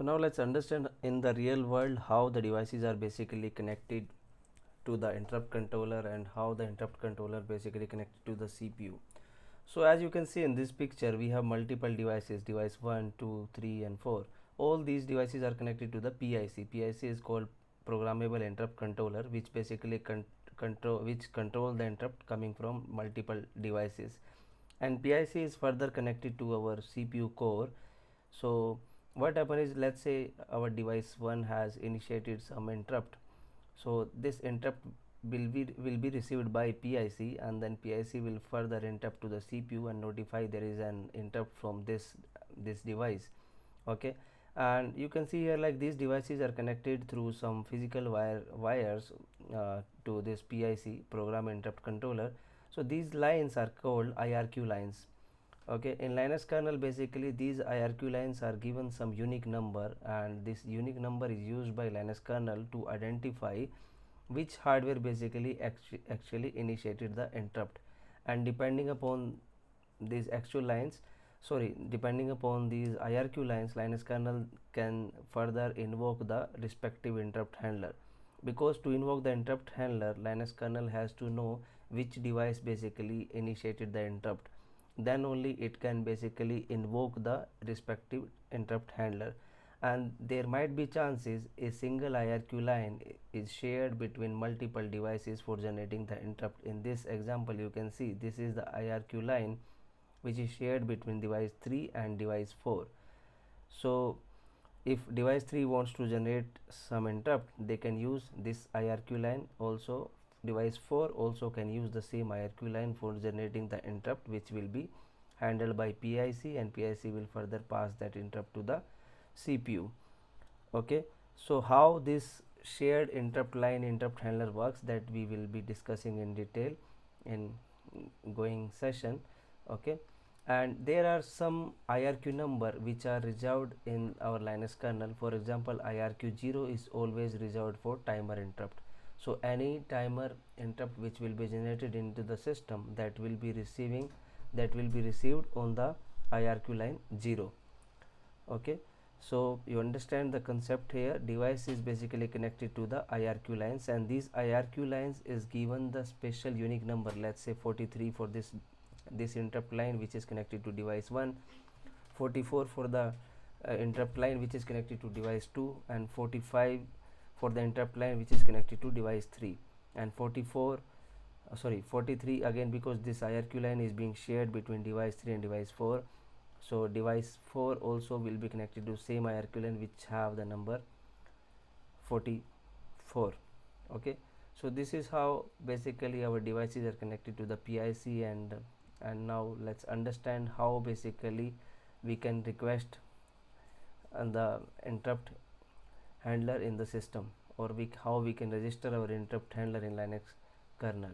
So now let's understand in the real world how the devices are basically connected to the interrupt controller and how the interrupt controller basically connected to the CPU. So as you can see in this picture, we have multiple devices, device 1, 2, 3 and 4. All these devices are connected to the PIC. PIC is called programmable interrupt controller, which basically control the interrupt coming from multiple devices. And PIC is further connected to our CPU core. So what happens is, let's say our device 1 has initiated some interrupt. So this interrupt will be received by PIC, and then PIC will further interrupt to the CPU and notify there is an interrupt from this device. Okay, and you can see here, like, these devices are connected through some physical wires to this PIC, program interrupt controller. So these lines are called IRQ lines. Okay, in Linux kernel, basically these IRQ lines are given some unique number, and this unique number is used by Linux kernel to identify which hardware basically actually initiated the interrupt. And depending upon these actual lines, depending upon these IRQ lines, Linux kernel can further invoke the respective interrupt handler. Because to invoke the interrupt handler, Linux kernel has to know which device basically initiated the interrupt. Then only it can basically invoke the respective interrupt handler. And there might be chances a single IRQ line is shared between multiple devices for generating the interrupt. In this example, you can see this is the IRQ line which is shared between device 3 and device 4. So if device 3 wants to generate some interrupt, they can use this IRQ line. Also device 4 also can use the same IRQ line for generating the interrupt, which will be handled by PIC, and PIC will further pass that interrupt to the CPU. Okay, so how this shared interrupt line interrupt handler works, that we will be discussing in detail in going session. Okay, and there are some IRQ number which are reserved in our Linux kernel. For example, IRQ 0 is always reserved for timer interrupt. So any timer interrupt which will be generated into the system, that will be received on the IRQ line 0. Okay, so you understand the concept here. Device is basically connected to the IRQ lines, and these IRQ lines is given the special unique number, let's say 43 for this interrupt line which is connected to device 1, 44 for the interrupt line which is connected to device 2, and 45 for the interrupt line which is connected to device 3, and 43 again, because this IRQ line is being shared between device 3 and device 4. So device 4 also will be connected to same IRQ line which have the number 44. Okay, so this is how basically our devices are connected to the PIC. And now let's understand how basically we can request the interrupt handler in the system, or how we can register our interrupt handler in Linux kernel.